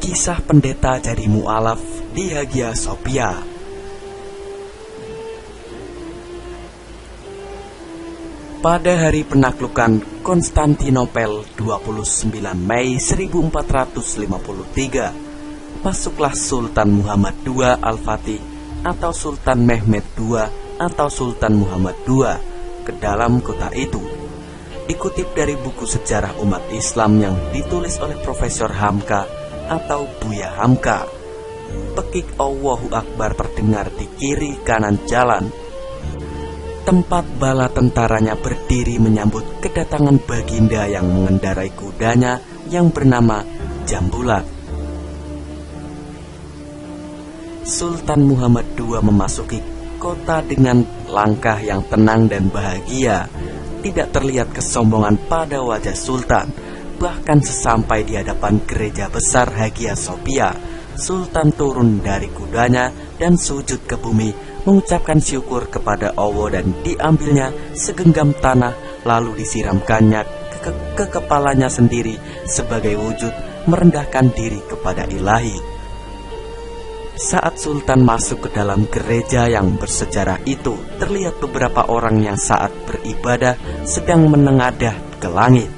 Kisah pendeta jadi mualaf di Hagia Sophia. Pada hari penaklukan Konstantinopel 29 Mei 1453, masuklah Sultan Muhammad II Al-Fatih atau Sultan Mehmed II atau Sultan Muhammad II ke dalam kota itu. Dikutip dari buku sejarah umat Islam yang ditulis oleh Profesor Hamka atau Buya Hamka, pekik Allahu Akbar terdengar di kiri kanan jalan. Tempat bala tentaranya berdiri menyambut kedatangan baginda yang mengendarai kudanya yang bernama Jambulat. Sultan Muhammad II memasuki kota dengan langkah yang tenang dan bahagia. Tidak terlihat kesombongan pada wajah Sultan. Bahkan sesampai di hadapan gereja besar Hagia Sophia, Sultan turun dari kudanya dan sujud ke bumi, mengucapkan syukur kepada Allah, dan diambilnya segenggam tanah lalu disiramkannya ke kepalanya sendiri sebagai wujud merendahkan diri kepada Ilahi. Saat Sultan masuk ke dalam gereja yang bersejarah itu, terlihat beberapa orang yang saat beribadah sedang menengadah ke langit.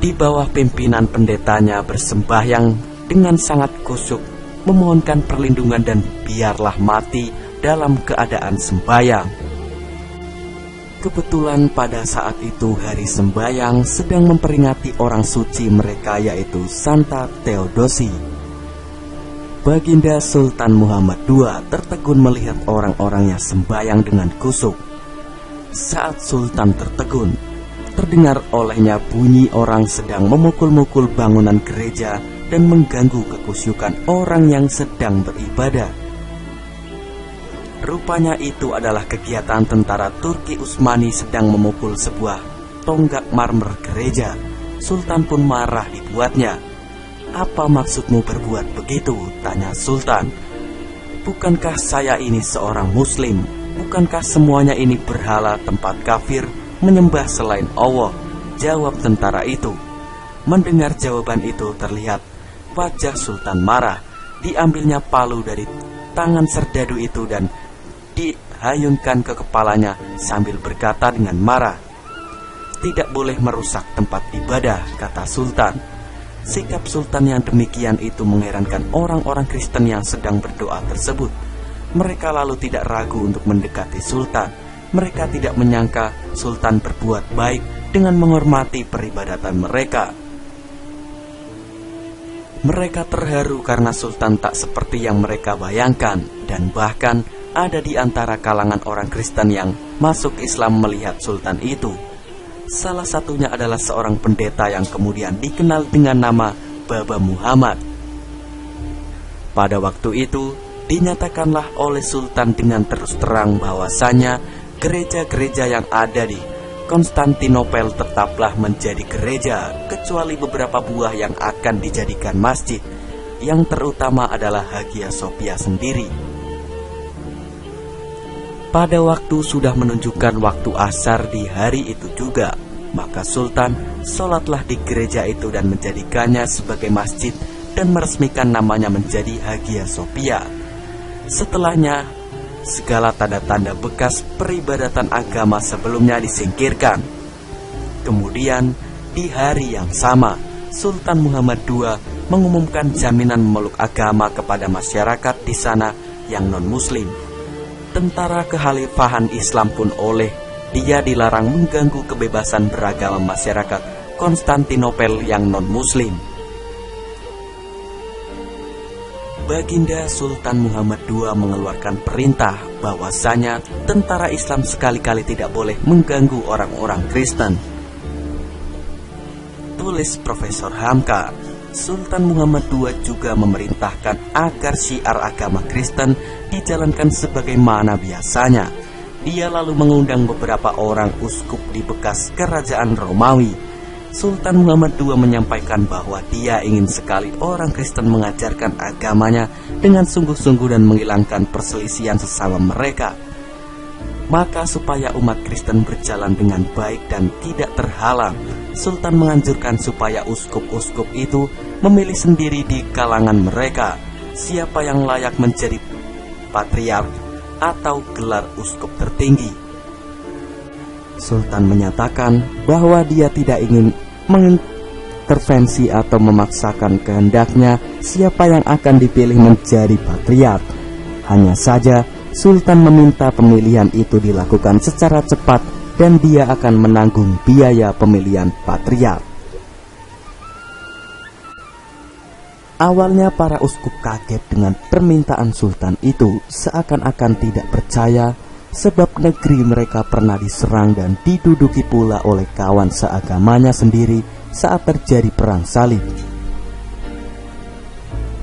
Di bawah pimpinan pendetanya bersembahyang dengan sangat khusyuk, memohonkan perlindungan dan biarlah mati dalam keadaan sembahyang. Kebetulan pada saat itu hari sembahyang sedang memperingati orang suci mereka, yaitu Santa Theodosi. Baginda Sultan Muhammad II tertegun melihat orang-orang yang sembahyang dengan khusyuk. Saat Sultan tertegun, terdengar olehnya bunyi orang sedang memukul-mukul bangunan gereja dan mengganggu kekhusyukan orang yang sedang beribadah. Rupanya itu adalah kegiatan tentara Turki Utsmani sedang memukul sebuah tonggak marmer gereja. Sultan pun marah dibuatnya. "Apa maksudmu berbuat begitu?" tanya Sultan. "Bukankah saya ini seorang muslim? Bukankah semuanya ini berhala tempat kafir menyembah selain Allah?" jawab tentara itu. Mendengar jawaban itu, terlihat wajah Sultan marah. Diambilnya palu dari tangan serdadu itu dan dihayunkan ke kepalanya sambil berkata dengan marah, "Tidak boleh merusak tempat ibadah," kata Sultan. Sikap Sultan yang demikian itu mengherankan orang-orang Kristen yang sedang berdoa tersebut. Mereka lalu tidak ragu untuk mendekati Sultan. Mereka tidak menyangka Sultan berbuat baik dengan menghormati peribadatan mereka. Mereka terharu karena Sultan tak seperti yang mereka bayangkan, dan bahkan ada di antara kalangan orang Kristen yang masuk Islam melihat Sultan itu. Salah satunya adalah seorang pendeta yang kemudian dikenal dengan nama Baba Muhammad. Pada waktu itu, dinyatakanlah oleh Sultan dengan terus terang bahwasanya gereja-gereja yang ada di Konstantinopel tetaplah menjadi gereja, kecuali beberapa buah yang akan dijadikan masjid, yang terutama adalah Hagia Sophia sendiri. Pada waktu sudah menunjukkan waktu asar di hari itu juga, maka Sultan sholatlah di gereja itu dan menjadikannya sebagai masjid dan meresmikan namanya menjadi Hagia Sophia. Setelahnya, segala tanda-tanda bekas peribadatan agama sebelumnya disingkirkan. Kemudian, di hari yang sama, Sultan Muhammad II mengumumkan jaminan memeluk agama kepada masyarakat di sana yang non-muslim. Tentara kekhalifahan Islam pun oleh dia dilarang mengganggu kebebasan beragama masyarakat Konstantinopel yang non-muslim. Baginda Sultan Muhammad II mengeluarkan perintah bahwasanya tentara Islam sekali-kali tidak boleh mengganggu orang-orang Kristen. Tulis Profesor Hamka. Sultan Muhammad II juga memerintahkan agar syiar agama Kristen dijalankan sebagaimana biasanya. Dia lalu mengundang beberapa orang uskup di bekas kerajaan Romawi. Sultan Muhammad II menyampaikan bahwa dia ingin sekali orang Kristen mengajarkan agamanya dengan sungguh-sungguh dan menghilangkan perselisihan sesama mereka. Maka supaya umat Kristen berjalan dengan baik dan tidak terhalang, Sultan menganjurkan supaya uskup-uskup itu memilih sendiri di kalangan mereka siapa yang layak menjadi patriark atau gelar uskup tertinggi. Sultan menyatakan bahwa dia tidak ingin mengintervensi atau memaksakan kehendaknya siapa yang akan dipilih menjadi patriark. Hanya saja Sultan meminta pemilihan itu dilakukan secara cepat dan dia akan menanggung biaya pemilihan patriark. Awalnya para uskup kaget dengan permintaan sultan itu, seakan-akan tidak percaya sebab negeri mereka pernah diserang dan diduduki pula oleh kawan seagamanya sendiri saat terjadi perang salib.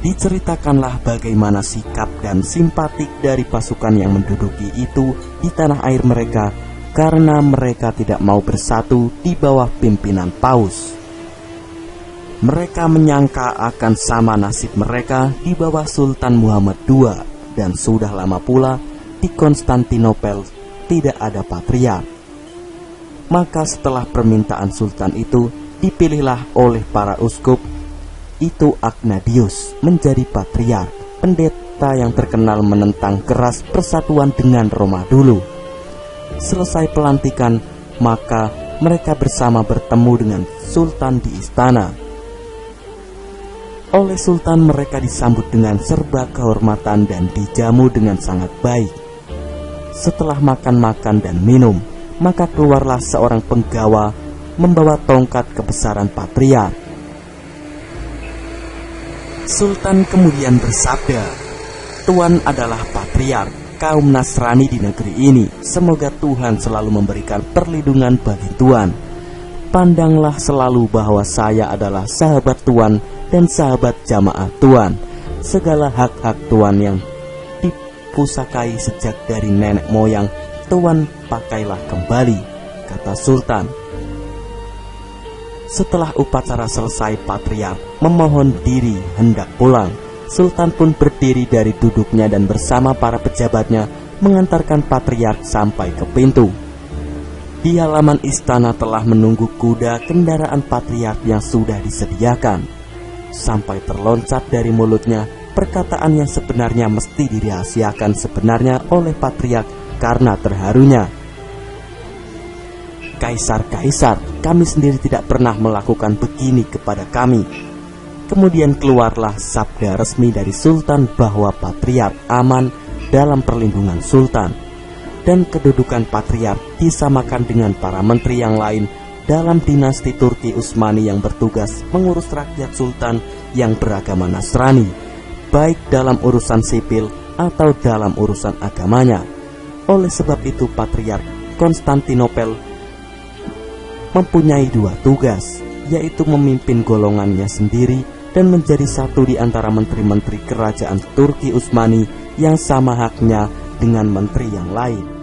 Diceritakanlah bagaimana sikap dan simpatik dari pasukan yang menduduki itu di tanah air mereka karena mereka tidak mau bersatu di bawah pimpinan Paus. Mereka menyangka akan sama nasib mereka di bawah Sultan Muhammad II, dan sudah lama pula di Konstantinopel tidak ada patriark. Maka setelah permintaan sultan itu, dipilihlah oleh para uskup itu Agnadius menjadi patriark, pendeta yang terkenal menentang keras persatuan dengan Roma dulu. Selesai pelantikan, maka mereka bersama bertemu dengan sultan di istana. Oleh sultan mereka disambut dengan serba kehormatan dan dijamu dengan sangat baik. Setelah makan-makan dan minum, maka keluarlah seorang penggawa membawa tongkat kebesaran patriark. Sultan kemudian bersabda, "Tuan adalah patriark kaum Nasrani di negeri ini. Semoga Tuhan selalu memberikan perlindungan bagi Tuan. Pandanglah selalu bahwa saya adalah sahabat Tuan dan sahabat jamaah Tuan. Segala hak-hak Tuan yang dipusakai sejak dari nenek moyang Tuan pakailah kembali," kata sultan. Setelah upacara selesai, patriark memohon diri hendak pulang. Sultan pun berdiri dari duduknya dan bersama para pejabatnya mengantarkan patriark sampai ke pintu. Di halaman istana telah menunggu kuda kendaraan patriark yang sudah disediakan. Sampai terloncat dari mulutnya perkataan yang sebenarnya mesti dirahasiakan sebenarnya oleh patriark karena terharunya. "Kaisar, kaisar, kami sendiri tidak pernah melakukan begini kepada kami." Kemudian keluarlah sabda resmi dari sultan bahwa patriark aman dalam perlindungan sultan, dan kedudukan patriark disamakan dengan para menteri yang lain dalam dinasti Turki Utsmani yang bertugas mengurus rakyat sultan yang beragama Nasrani, baik dalam urusan sipil atau dalam urusan agamanya. Oleh sebab itu patriark Konstantinopel mempunyai dua tugas, yaitu memimpin golongannya sendiri dan menjadi satu di antara menteri-menteri kerajaan Turki Utsmani yang sama haknya dengan menteri yang lain.